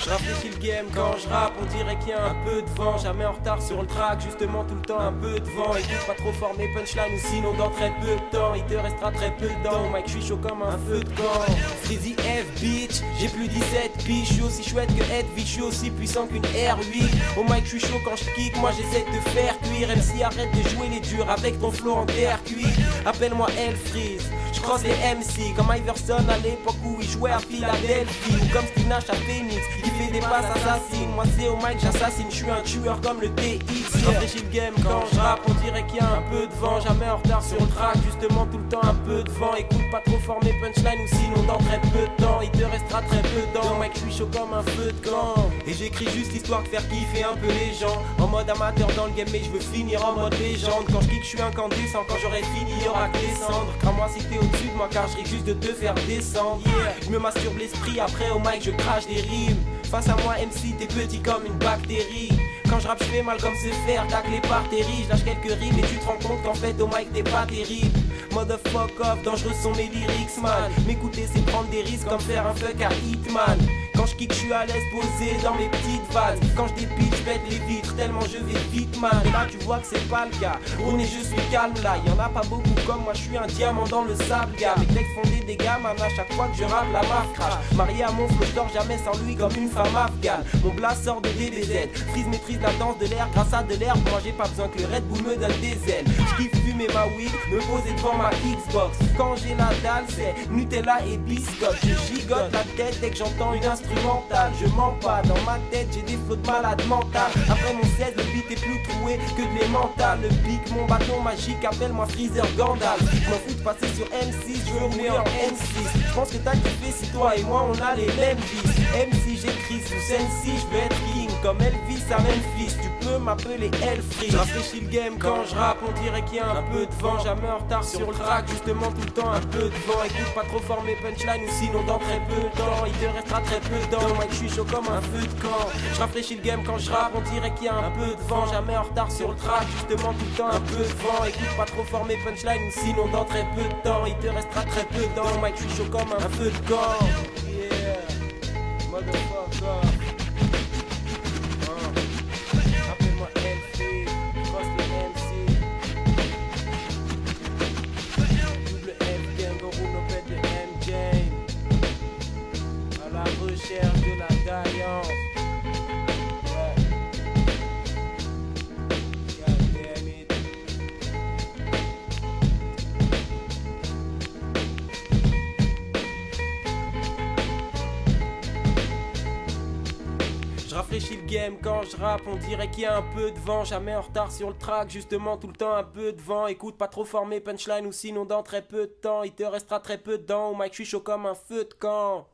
Je rafraîchis le game quand je rappe, on dirait qu'il y a un peu de vent. Jamais en retard sur le track, justement tout le temps un peu de vent. Écoute pas trop fort mes punchlines ou sinon dans très peu de temps il te restera très peu de dents. Mike, je suis chaud comme un feu de camp. Freezy F bitch, j'ai plus 17 piges. Je suis aussi chouette que Edwige, je suis aussi puissant qu'une R8. Au mic je suis chaud quand je kick, moi j'essaie de te faire cuire. MC arrête de jouer les durs avec ton flow en terre cuit. Appelle-moi Elfreeze, je crosse les MC comme Iverson à l'époque où il jouait à Philadelphie. Ou comme Steve Nash à Phoenix, il fait des passes assassines. Moi c'est au mic j'assassine, je suis un tueur comme le TX. Je rafraîchis le game quand je rappe, on dirait qu'il y a un peu de vent. Jamais en retard sur le track, justement tout le temps un peu de vent. Écoute pas trop fort mes punchlines ou sinon dans très peu de temps il te restera très peu de dents. Mec, je suis chaud comme un feu de camp. Et j'écris juste histoire de faire kiffer un peu les gens. En mode amateur dans le game mais je veux finir en mode légende. Quand je kick je suis incandescent, quand j'aurai fini y'aura que descendre. Crame-moi si t'es au-dessus de moi car je risque juste de te faire descendre. Je me masturbe l'esprit, après au mic je crache des rimes. Face à moi MC t'es petit comme une bactérie. Quand je rappe je fais mal comme se faire tacler par terri. Je lâche quelques rimes et tu te rends compte qu'en fait au mic t'es pas terrible. Motherfuck off, dangereux sont mes lyrics man. M'écouter c'est prendre des risques comme faire un fuck à Hitman. Quand je kick je suis à l'aise posé dans mes petites vases. Quand je dépite je pète les vitres tellement je vais vite man. Et là tu vois que c'est pas le cas. On est je suis calme là, y'en a pas beaucoup comme moi je suis un diamant dans le sable gars. Mes textes font des dégâts man à chaque fois que je rappe la marque crash. Marié à mon flow je dors jamais sans lui comme une femme afghane. Mon blast sort de DBZ, Freeze maîtrise la danse de l'air grâce à de l'herbe. Moi j'ai pas besoin que le Red Bull me donne des ailes. Je kiffe fumer ma weed, me poser devant ma Xbox. Quand j'ai la dalle c'est Nutella et biscotte. Je gigote la tête dès que j'entends une instrumentale. Je mens pas, dans ma tête j'ai des flots de malade mental. Après mon 16 le beat est plus troué que de l'émental. Le pic, mon bâton magique, appelle-moi Freezer Gandalf. Je m'en fous de passer sur M6, je veux rouler en M6. Je pense que t'as kiffé si toi et moi on a les mêmes vices. MC j'écris sous Sensi, je veux être king comme Elvis à Memphis. Tu peux m'appeler Elfree. Je rafraîchis le game quand je rappe, on dirait qu'il y a un peu de vent. Jamais en retard sur le track, justement tout le temps un peu de vent. Écoute pas trop fort mes punchlines ou sinon dans très peu de temps il te restera très peu de dents. Mec je suis chaud comme un feu de camp. Je rafraîchis le game quand je rappe, on dirait qu'il y a un peu de vent. Jamais en retard sur le track, justement tout le temps un peu de vent. Écoute pas trop fort mes punchlines ou sinon dans très peu de temps il te restera très peu de dents. Mec je suis chaud comme un feu de camp. Yeah, motherfucker. Appelle-moi Elfree, cross les MC. Double F gang, on roule nos bêtes de MJ. À la recherche de la gaillance. Yeah. God damn it. Je rafraîchis le game quand je rappe, on dirait qu'il y a un peu de vent. Jamais en retard sur le track, justement tout le temps un peu de vent. Écoute pas trop fort mes punchlines ou sinon dans très peu de temps il te restera très peu de dents. Au mic je suis chaud comme un feu de camp.